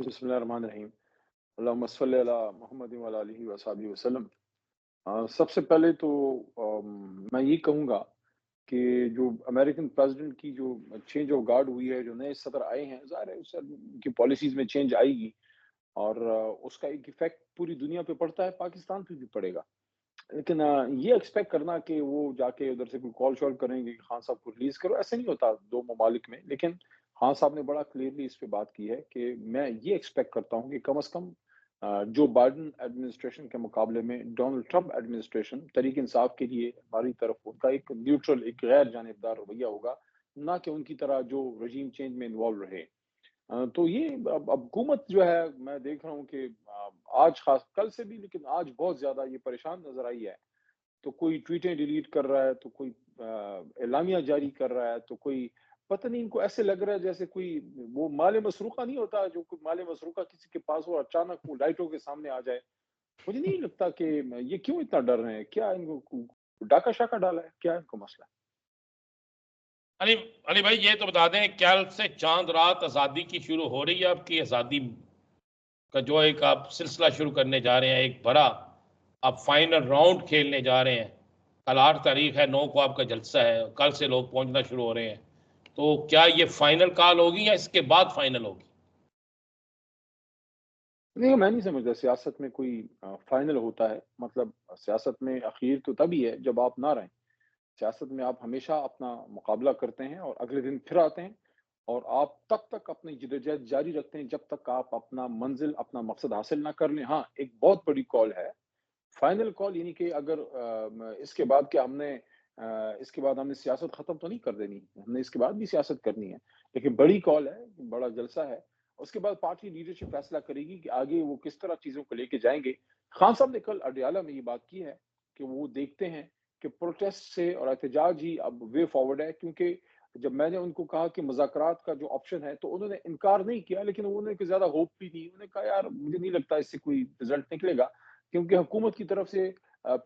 بسم اللہ الرحمن الرحیم۔ اللہم صلی علی محمد وعلی آلہ وصحبہ وسلم۔ سب سے پہلے تو میں یہ کہوں گا کہ جو امریکن پریزیڈنٹ کی جو چینج آف گارڈ ہوئی ہے، جو نئے صدر آئے ہیں، ظاہر ہے اس سے ان کی پالیسیز میں چینج آئے گی اور اس کا ایک ایفیکٹ پوری دنیا پہ پڑتا ہے، پاکستان پہ بھی پڑے گا۔ لیکن یہ ایکسپیکٹ کرنا کہ وہ جا کے ادھر سے کوئی کال شال کریں گے کہ خان صاحب کو ریلیز کرو، ایسا نہیں ہوتا دو ممالک میں۔ لیکن خان صاحب نے بڑا کلیئرلی اس پہ بات کی ہے کہ میں یہ ایکسپیکٹ کرتا ہوں کہ کم از کم جو بائیڈن ایڈمنسٹریشن کے مقابلے میں Donald Trump administration Tehreek Insaf کے لیے ہماری طرف ان کا ایک نیوٹرل، ایک غیر جانبدار رویہ ہوگا، نہ کہ ان کی طرح جو رجیم چینج میں انوالو رہے۔ تو یہ اب حکومت جو ہے، میں دیکھ رہا ہوں کہ آج خاص کل سے بھی، لیکن آج بہت زیادہ یہ پریشان نظر آئی ہے۔ تو کوئی ٹویٹیں ڈیلیٹ کر رہا ہے، تو کوئی اعلامیہ جاری کر رہا ہے، تو کوئی پتہ نہیں، ان کو ایسے لگ رہا ہے جیسے کوئی وہ مال مسروقہ نہیں ہوتا، جو کوئی مال مسروقہ کسی کے پاس ہو اچانک وہ لائٹوں کے سامنے آ جائے۔ مجھے نہیں لگتا کہ یہ کیوں اتنا ڈر رہے ہیں، کیا ان کو ڈاکہ شاکہ ڈالا ہے، کیا ان کو مسئلہ ہے؟ علی علی بھائی یہ تو بتا دیں، کل سے چاند رات آزادی کی شروع ہو رہی ہے آپ کی آزادی کا جو ایک آپ سلسلہ شروع کرنے جا رہے ہیں، ایک بڑا آپ فائنل راؤنڈ کھیلنے جا رہے ہیں۔ کل 8 تاریخ ہے، 9 کو آپ کا جلسہ ہے، کل سے لوگ پہنچنا شروع ہو رہے ہیں۔ تو کیا یہ فائنل کال ہوگی یا اس کے بعد فائنل ہوگی؟ نہیں، میں نہیں سمجھتا سیاست میں کوئی فائنل ہوتا ہے۔ مطلب سیاست میں اخیر تو تبھی ہے جب آپ نہ رہیں۔ سیاست میں آپ ہمیشہ اپنا مقابلہ کرتے ہیں اور اگلے دن پھر آتے ہیں، اور آپ تب تک اپنی جدوجہد جاری رکھتے ہیں جب تک آپ اپنا منزل، اپنا مقصد حاصل نہ کر لیں۔ ہاں، ایک بہت بڑی کال ہے فائنل کال، یعنی کہ اگر اس کے بعد کیا ہم نے اس کے بعد ہم نے سیاست ختم تو نہیں کر دینی، ہم نے اس کے بعد بھی سیاست کرنی ہے، لیکن بڑی کال ہے، بڑا جلسہ ہے۔ اس کے بعد پارٹی لیڈرشپ فیصلہ کرے گی کہ آگے وہ کس طرح چیزوں کو لے کے جائیں گے۔ خان صاحب نے کل اڈیالہ میں یہ بات کی ہے کہ وہ دیکھتے ہیں کہ پروٹیسٹ سے اور احتجاج ہی اب وے فارورڈ ہے، کیونکہ جب میں نے ان کو کہا کہ مذاکرات کا جو آپشن ہے تو انہوں نے انکار نہیں کیا، لیکن انہوں نے زیادہ ہوپ بھی نہیں۔ انہوں نے کہا یار مجھے نہیں لگتا اس سے کوئی رزلٹ نکلے گا، کیونکہ حکومت کی طرف سے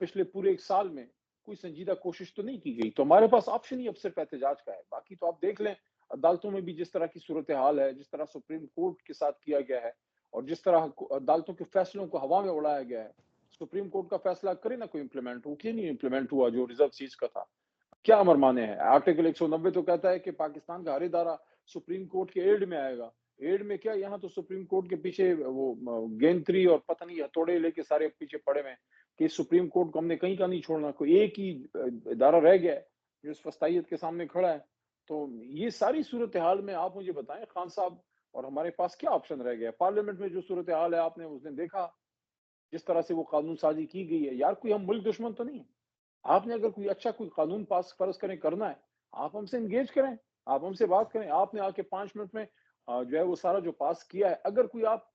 پچھلے پورے ایک سال میں کوئی سنجیدہ کوشش تو نہیں کی گئی، تو ہمارے پاس آپشن ہی اب صرف احتجاج کا ہے۔ باقی تو آپ دیکھ لیں عدالتوں میں بھی جس طرح کی صورتحال ہے، جس طرح سپریم کورٹ کے ساتھ کیا گیا ہے، اور جس طرح عدالتوں کے فیصلوں کو ہوا میں اڑایا گیا ہے۔ سپریم کورٹ کا فیصلہ کرے نہ کوئی امپلیمنٹ ہو، کیوں نہیں امپلیمنٹ ہوا جو ریزرو سیٹس کا تھا؟ کیا امر مانے ہیں؟ آرٹیکل 190 تو کہتا ہے کہ پاکستان کا ہر ادارہ سپریم کورٹ کے ایڈ میں آئے گا۔ ایڈ میں کیا، یہاں تو سپریم کورٹ کے پیچھے وہ گینتری اور پتہ نہیں ہتھوڑے لے کے سارے پیچھے پڑے ہوئے ہیں کہ سپریم کورٹ کو ہم نے کہیں کا نہیں چھوڑنا، کوئی ایک ہی ادارہ رہ گیا ہے جو اس وسطائیت کے سامنے کھڑا ہے۔ تو یہ ساری صورتحال میں آپ مجھے بتائیں خان صاحب، اور ہمارے پاس کیا آپشن رہ گیا ہے؟ پارلیمنٹ میں جو صورتحال ہے آپ نے اس دن دیکھا، جس طرح سے وہ قانون سازی کی گئی ہے۔ یار کوئی ہم ملک دشمن تو نہیں ہے۔ آپ نے اگر کوئی اچھا کوئی قانون پاس فرض کریں کرنا ہے، آپ ہم سے انگیج کریں، آپ ہم سے بات کریں۔ آپ نے آ کے 5 منٹ میں جو ہے وہ سارا جو پاس کیا ہے، اگر کوئی آپ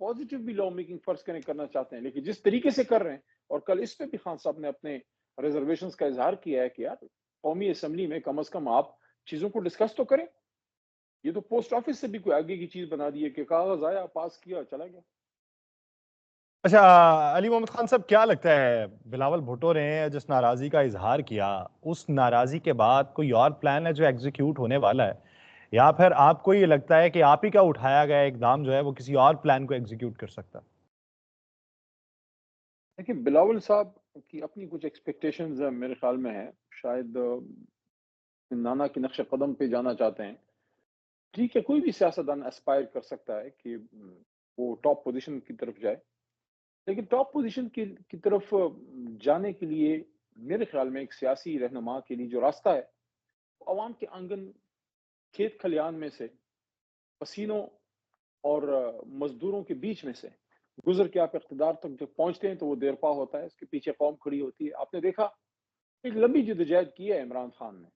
پازیٹیو بھی لا میکنگ فرض کریں کرنا چاہتے ہیں، لیکن جس طریقے سے کر رہے ہیں، اور کل اس پہ بھی خان صاحب نے اپنے ریزرویشنز کا اظہار کیا ہے کہ یار قومی اسمبلی میں کم از کم آپ چیزوں کو ڈسکس تو کریں۔ یہ تو پوسٹ آفس سے بھی کوئی آگے کی چیز بنا دی ہے کہ کاغذ آیا، پاس کیا، چلا گیا۔ اچھا، علی محمد خان صاحب کیا لگتا ہے بلاول بھٹو نے جس ناراضی کا اظہار کیا، اس ناراضی کے بعد کوئی اور پلان ہے جو ایگزیکیوٹ ہونے والا ہے، یا پھر آپ کو یہ لگتا ہے کہ آپ ہی کا اٹھایا گیا اقدام جو ہے وہ کسی اور پلان کو ایگزیکیوٹ کر سکتا؟ دیکھیں، بلاول صاحب کی اپنی کچھ ایکسپیکٹیشنز میرے خیال میں ہیں، شاید نانا کے نقش قدم پہ جانا چاہتے ہیں۔ ٹھیک ہے، کوئی بھی سیاستدان اسپائر کر سکتا ہے کہ وہ ٹاپ پوزیشن کی طرف جائے، لیکن ٹاپ پوزیشن کی طرف جانے کے لیے میرے خیال میں ایک سیاسی رہنما کے لیے جو راستہ ہے، وہ عوام کے آنگن، کھیت کھلیان میں سے، پسینوں اور مزدوروں کے بیچ میں سے گزر کے آپ اقتدار تک جب پہنچتے ہیں تو وہ دیر پا ہوتا ہے، اس کے پیچھے قوم کھڑی ہوتی ہے۔ آپ نے دیکھا ایک لمبی جدوجہد کی ہے عمران خان نے۔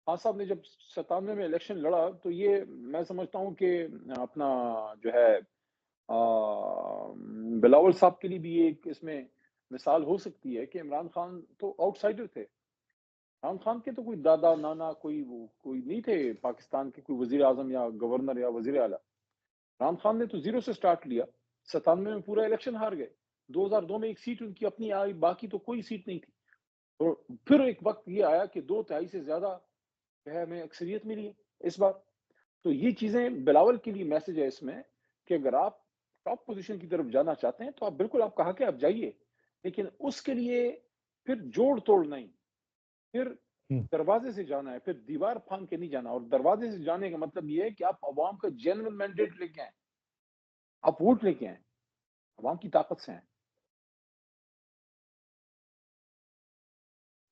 خان صاحب نے جب 97 میں الیکشن لڑا تو یہ میں سمجھتا ہوں کہ اپنا جو ہے بلاول صاحب کے لیے بھی ایک اس میں مثال ہو سکتی ہے کہ عمران خان تو آؤٹ سائڈر تھے۔ عمران خان کے تو کوئی دادا نانا کوئی نہیں تھے پاکستان کے، کوئی وزیر اعظم یا گورنر یا وزیر اعلیٰ۔ عمران خان نے تو زیرو سے سٹارٹ لیا، 97 میں پورا الیکشن ہار گئے، 2002 میں ایک سیٹ ان کی اپنی آئی، باقی تو کوئی سیٹ نہیں تھی۔ اور پھر ایک وقت یہ آیا کہ 2/3 سے زیادہ جو ہے ہمیں اکثریت ملی ہے اس بار۔ تو یہ چیزیں بلاول کے لیے میسج ہے اس میں کہ اگر آپ ٹاپ پوزیشن کی طرف جانا چاہتے ہیں تو آپ بالکل آپ کہا کہ آپ جائیے، لیکن اس کے لیے پھر جوڑ توڑ نہیں، پھر دروازے سے جانا ہے، پھر دیوار پھاند کے نہیں جانا. اور دروازے سے جانے کا مطلب یہ ہے کہ آپ عوام کا جینوئن مینڈیٹ لے کے آئیں، آپ ووٹ لے کے آئیں، عوام کی طاقت سے آئیں.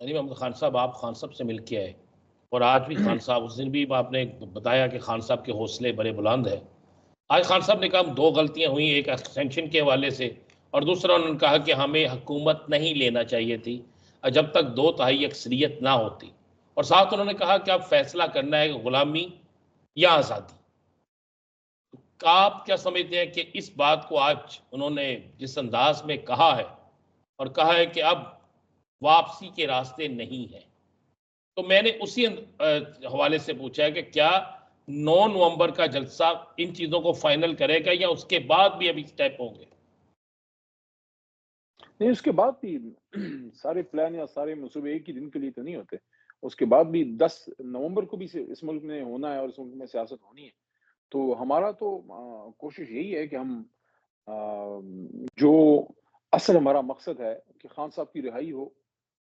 علیم احمد خان صاحب، آپ خان صاحب سے مل کے آئے اور آج بھی خان صاحب، اس دن بھی آپ نے بتایا کہ خان صاحب کے حوصلے بڑے بلند ہیں. آج خان صاحب نے کہا دو غلطیاں ہوئیں، ایک ایکسٹینشن کے حوالے سے اور دوسرا انہوں نے کہا کہ ہمیں حکومت نہیں لینا چاہیے تھی جب تک 2/3 اکثریت نہ ہوتی، اور ساتھ انہوں نے کہا کہ اب فیصلہ کرنا ہے غلامی یا آزادی. آپ کیا سمجھتے ہیں کہ اس بات کو آج انہوں نے جس انداز میں کہا ہے اور کہا ہے کہ اب واپسی کے راستے نہیں ہیں، تو میں نے اسی حوالے سے پوچھا ہے کہ کیا 9 نومبر کا جلسہ ان چیزوں کو فائنل کرے گا یا اس کے بعد بھی ابھی سٹیپ ہوں گے؟ نہیں، اس کے بعد بھی سارے پلان یا سارے منصوبے ایک ہی دن کے لیے تو نہیں ہوتے. اس کے بعد بھی 10 نومبر کو بھی اس ملک میں ہونا ہے اور اس ملک میں سیاست ہونی ہے. تو ہمارا تو کوشش یہی ہے کہ ہم جو اصل ہمارا مقصد ہے کہ خان صاحب کی رہائی ہو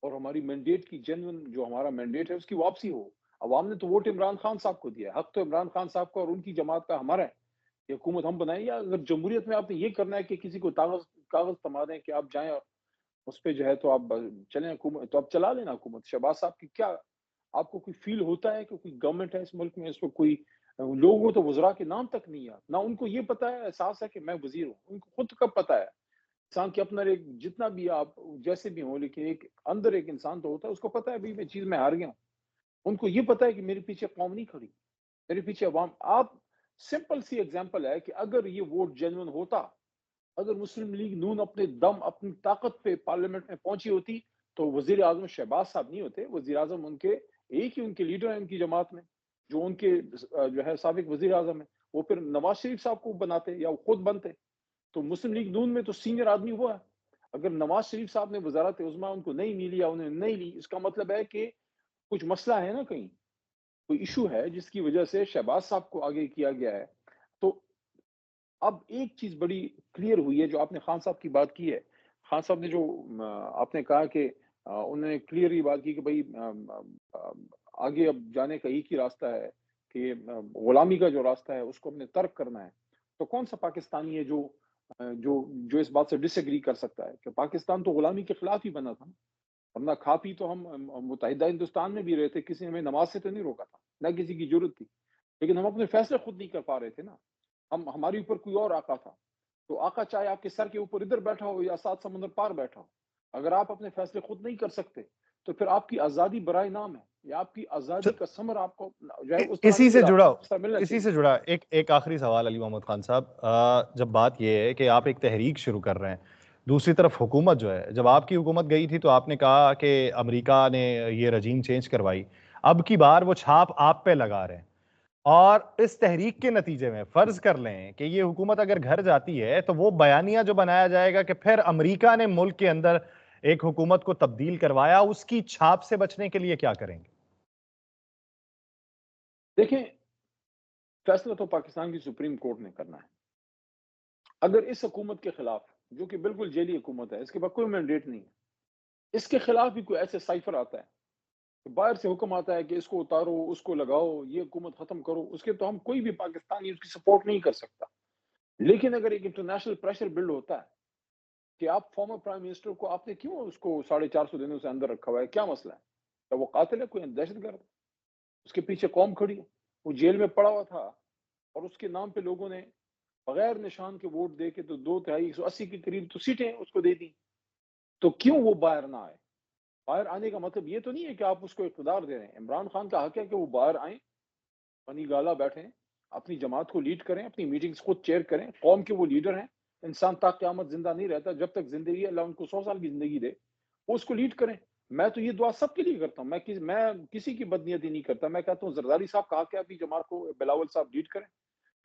اور ہماری مینڈیٹ کی جنون جو ہمارا مینڈیٹ ہے اس کی واپسی ہو. عوام نے تو ووٹ عمران خان صاحب کو دیا ہے، حق تو عمران خان صاحب کا اور ان کی جماعت کا ہمارا ہے کہ حکومت ہم بنائیں. یا اگر جمہوریت میں آپ نے یہ کرنا ہے کہ کسی کو کاغذ تھما دیں کہ آپ جائیں اور اس پہ جو ہے تو آپ چلیں حکومت، تو آپ چلا لینا حکومت. شہباز صاحب کی کیا آپ کو کوئی فیل ہوتا ہے کہ کوئی گورنمنٹ ہے اس ملک میں؟ اس کو کوئی لوگوں کو تو وزراء کے نام تک نہیں ہے، نہ ان کو یہ پتا ہے، احساس ہے کہ میں وزیر ہوں. ان کو خود کب پتا ہے انسان کے اپنا ایک جتنا بھی آپ جیسے بھی ہوں، لیکن ایک اندر ایک انسان تو ہوتا ہے اس کو پتا ہے بھائی میں چیز میں ہار گیا ہوں. ان کو یہ پتا ہے کہ میرے پیچھے قوم نہیں کھڑی، میرے پیچھے عوام. آپ سمپل سی ایگزامپل ہے کہ اگر یہ ووٹ جینوئن ہوتا، اگر مسلم لیگ نون اپنے دم اپنی طاقت پہ پارلیمنٹ میں پہنچی ہوتی تو وزیر اعظم شہباز صاحب نہیں ہوتے. وزیر اعظم ان کے ایک ہی ان کے لیڈر ہیں ان کی جماعت میں جو ان کے جو ہے سابق وزیر اعظم ہیں، وہ پھر نواز شریف صاحب کو بناتے یا وہ خود بنتے. تو مسلم لیگ نون میں تو سینئر آدمی وہ ہے. اگر نواز شریف صاحب نے وزارت عظمیٰ ان کو نہیں ملی یا انہیں نہیں لی، اس کا مطلب ہے کہ کچھ مسئلہ ہے نا، کہیں کوئی ایشو ہے جس کی وجہ سے شہباز صاحب کو آگے کیا گیا ہے. تو اب ایک چیز بڑی کلیئر ہوئی ہے جو آپ نے خان صاحب کی بات کی ہے. خان صاحب نے جو آپ نے کہا کہ انہوں نے کلیئر یہ بات کی کہ بھائی آگے اب جانے کا ایک ہی راستہ ہے کہ غلامی کا جو راستہ ہے اس کو ہم نے ترک کرنا ہے. تو کون سا پاکستانی ہے جو جو اس بات سے ڈس ایگری کر سکتا ہے کہ پاکستان تو غلامی کے خلاف ہی بنا تھا، ورنہ کھا پی تو ہم متحدہ ہندوستان میں بھی رہے تھے، کسی نے ہمیں نماز سے تو نہیں روکا تھا، نہ کسی کی ضرورت تھی، لیکن ہم اپنے فیصلے خود نہیں کر پا رہے تھے نا. ہمارے اوپر کوئی اور آقا تھا. تو آقا چاہے آپ کے سر کے اوپر ادھر بیٹھا ہو یا 7 سمندر پار بیٹھا ہو، اگر آپ اپنے فیصلے خود نہیں کر سکتے تو پھر آپ کی آزادی برائے نام ہے، یا آپ کی آزادی کا ثمر آپ کو جو ہے اس طرح اسی نہیں سے ملا، جڑا اس طرح ملنا اسی چاہیے. سے جڑا ایک آخری سوال علی محمد خان صاحب. جب بات یہ ہے کہ آپ ایک تحریک شروع کر رہے ہیں، دوسری طرف حکومت جو ہے، جب آپ کی حکومت گئی تھی تو آپ نے کہا کہ امریکہ نے یہ رجیم چینج کروائی، اب کی بار وہ چھاپ آپ پہ لگا رہے ہیں، اور اس تحریک کے نتیجے میں فرض کر لیں کہ یہ حکومت اگر گھر جاتی ہے تو وہ بیانیہ جو بنایا جائے گا کہ پھر امریکہ نے ملک کے اندر ایک حکومت کو تبدیل کروایا، اس کی چھاپ سے بچنے کے لیے کیا کریں گے؟ دیکھیں، فیصلہ تو پاکستان کی سپریم کورٹ نے کرنا ہے. اگر اس حکومت کے خلاف، جو کہ بالکل جیلی حکومت ہے، اس کے بعد کوئی مینڈیٹ نہیں ہے، اس کے خلاف بھی کوئی ایسے سائفر آتا ہے، باہر سے حکم آتا ہے کہ اس کو اتارو، اس کو لگاؤ، یہ حکومت ختم کرو، اس کے تو ہم کوئی بھی پاکستانی اس کی سپورٹ نہیں کر سکتا. لیکن اگر ایک انٹرنیشنل پریشر بلڈ ہوتا ہے کہ آپ فارمر پرائم منسٹر کو آپ نے کیوں اس کو 450 دنوں سے اندر رکھا ہوا ہے، کیا مسئلہ ہے؟ کیا وہ قاتل ہے، کوئی دہشت گرد؟ اس کے پیچھے قوم کھڑی ہے، وہ جیل میں پڑا ہوا تھا اور اس کے نام پہ لوگوں نے بغیر نشان کے ووٹ دے کے تو 2/3 180 کے قریب تو سیٹیں اس کو دے دی. تو کیوں وہ باہر نہ آئے؟ باہر آنے کا مطلب یہ تو نہیں ہے کہ آپ اس کو اقتدار دے رہے ہیں. عمران خان کا حق ہے کہ وہ باہر آئیں، پنی گالا بیٹھیں، اپنی جماعت کو لیڈ کریں، اپنی میٹنگز خود چیئر کریں. قوم کے وہ لیڈر ہیں. انسان تا قیامت زندہ نہیں رہتا، جب تک زندگی ہے اللہ ان کو 100 سال کی زندگی دے، وہ اس کو لیڈ کریں. میں تو یہ دعا سب کے لیے کرتا ہوں، میں کسی کی بدنیتی نہیں کرتا. میں کہتا ہوں زرداری صاحب کہا کہ اپنی جماعت کو بلاول صاحب لیڈ کریں.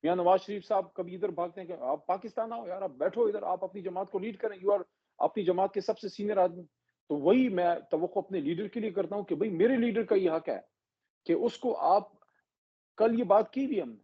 میاں نواز شریف صاحب کبھی ادھر بھاگتے ہیں کہ آپ پاکستان آؤ یار، آپ بیٹھو ادھر، آپ اپنی جماعت کو لیڈ کریں، یو آر اپنی جماعت کے سب سے سینئر آدمی. تو وہی میں توقع اپنے لیڈر کے لیے کرتا ہوں کہ بھئی میرے لیڈر کا یہ حق ہے کہ اس کو آپ، کل یہ بات کی بھی ہم نے